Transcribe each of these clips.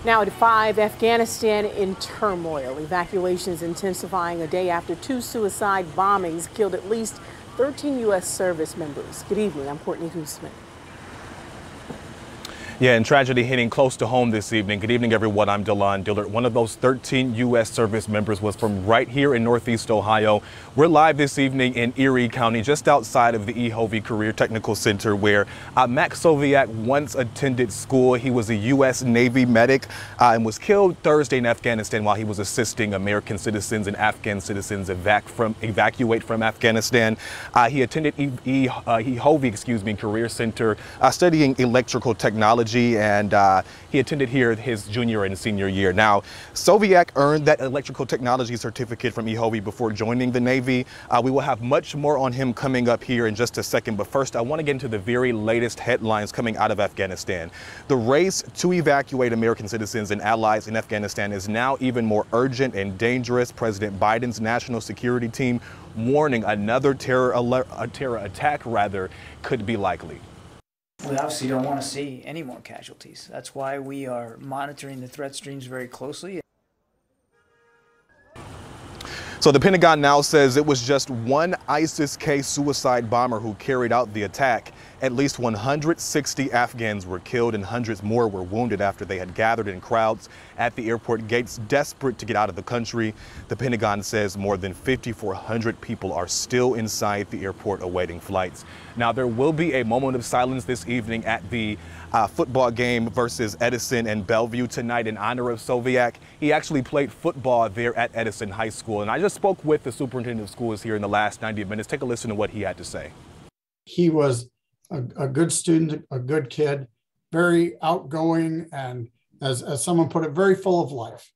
Now at 5, Afghanistan in turmoil. Evacuations intensifying a day after 2 suicide bombings killed at least 13 U.S. service members. Good evening, I'm Courtney Gooseman. Yeah, and tragedy hitting close to home this evening. Good evening, everyone. I'm Delon Dillard. One of those 13 U.S. service members was from right here in Northeast Ohio. We're live this evening in Erie County, just outside of the EHOVE Career Technical Center, where Max Soviak once attended school. He was a U.S. Navy medic and was killed Thursday in Afghanistan while he was assisting American citizens and Afghan citizens evacuate from Afghanistan. He attended EHOVE, Career Center, studying electrical technology. And he attended here his junior and senior year. Now, Soviak earned that electrical technology certificate from EHOVE before joining the Navy. We will have much more on him coming up here in just a second. But first, I want to get into the very latest headlines coming out of Afghanistan. The race to evacuate American citizens and allies in Afghanistan is now even more urgent and dangerous. President Biden's national security team warning another terror attack could be likely. We obviously don't want to see any more casualties. That's why we are monitoring the threat streams very closely. So the Pentagon now says it was just one ISIS-K suicide bomber who carried out the attack. At least 160 Afghans were killed and hundreds more were wounded after they had gathered in crowds at the airport gates, desperate to get out of the country. The Pentagon says more than 5,400 people are still inside the airport awaiting flights. Now, there will be a moment of silence this evening at the football game versus Edison and Bellevue tonight in honor of Soviak. He actually played football there at Edison High School. And I just spoke with the superintendent of schools here in the last 90 minutes. Take a listen to what he had to say. He was a good student, a good kid, very outgoing, and as someone put it, very full of life.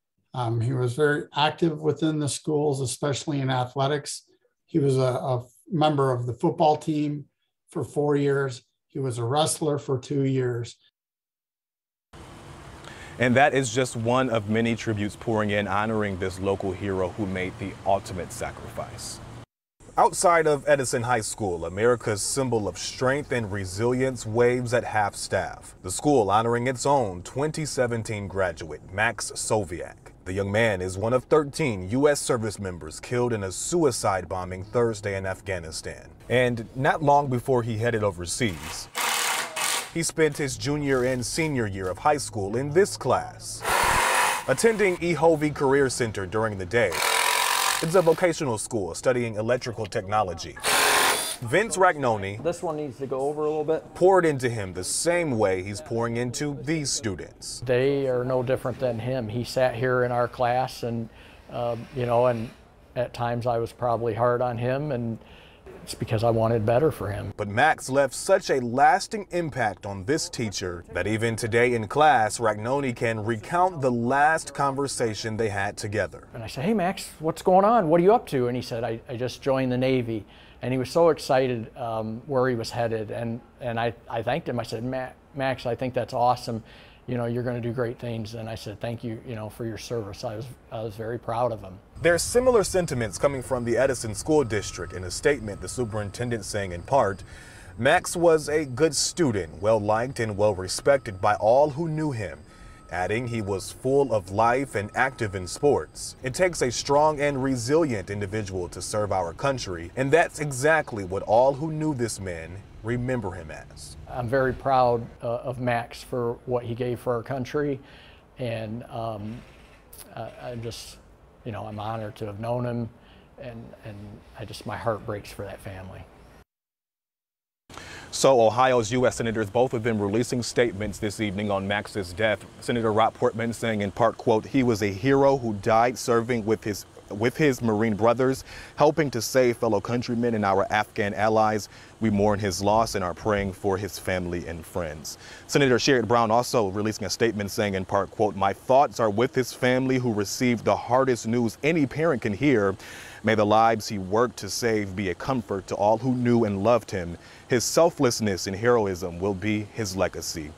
He was very active within the schools, especially in athletics. He was a member of the football team for 4 years. He was a wrestler for 2 years. And that is just one of many tributes pouring in, honoring this local hero who made the ultimate sacrifice. Outside of Edison High School, America's symbol of strength and resilience waves at half-staff. The school honoring its own 2017 graduate, Max Soviak. The young man is one of 13 U.S. service members killed in a suicide bombing Thursday in Afghanistan. And not long before he headed overseas, he spent his junior and senior year of high school in this class, attending EHOVE Career Center during the day. It's a vocational school studying electrical technology. Vince Ragnoni, this one needs to go over a little bit, poured into him the same way he's pouring into these students. They are no different than him. He sat here in our class and, and at times I was probably hard on him, and it's because I wanted better for him. But Max left such a lasting impact on this teacher that even today in class, Ragnoni can recount the last conversation they had together. And I said, "Hey Max, what's going on? What are you up to?" And he said, I just joined the Navy. And he was so excited where he was headed. And I thanked him. I said, Max, I think that's awesome. You're going to do great things. And I said, thank you, for your service. I was very proud of him. There's similar sentiments coming from the Edison School District. In a statement, the superintendent saying in part, Max was a good student, well-liked and well-respected by all who knew him, adding he was full of life and active in sports. It takes a strong and resilient individual to serve our country, and that's exactly what all who knew this man remember him as. I'm very proud of Max for what he gave for our country, and I'm just, I'm honored to have known him, and my heart breaks for that family. So Ohio's U.S. senators, both of them releasing statements this evening on Max's death. Senator Rob Portman saying in part, quote, he was a hero who died serving with his Marine brothers, helping to save fellow countrymen and our Afghan allies. We mourn his loss and are praying for his family and friends. Senator Sherrod Brown also releasing a statement saying in part, quote, my thoughts are with his family who received the hardest news any parent can hear. May the lives he worked to save be a comfort to all who knew and loved him. His selflessness and heroism will be his legacy.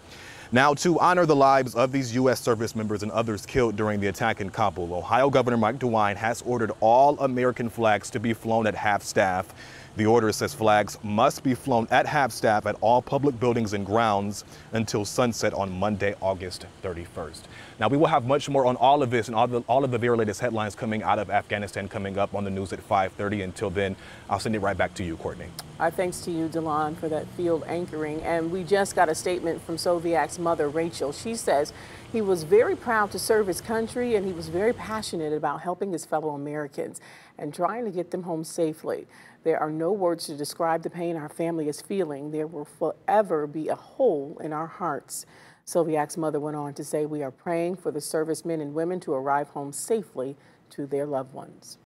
Now, to honor the lives of these U.S. service members and others killed during the attack in Kabul, Ohio Governor Mike DeWine has ordered all American flags to be flown at half-staff. The order says flags must be flown at half-staff at all public buildings and grounds until sunset on Monday, August 31st. Now, we will have much more on all of this and all of the very latest headlines coming out of Afghanistan coming up on the news at 5:30. Until then, I'll send it right back to you, Courtney. Our thanks to you, Delon, for that field anchoring. And we just got a statement from Soviak's mother, Rachel. She says he was very proud to serve his country, and he was very passionate about helping his fellow Americans and trying to get them home safely. There are no words to describe the pain our family is feeling. There will forever be a hole in our hearts. Soviak's mother went on to say, we are praying for the servicemen and women to arrive home safely to their loved ones.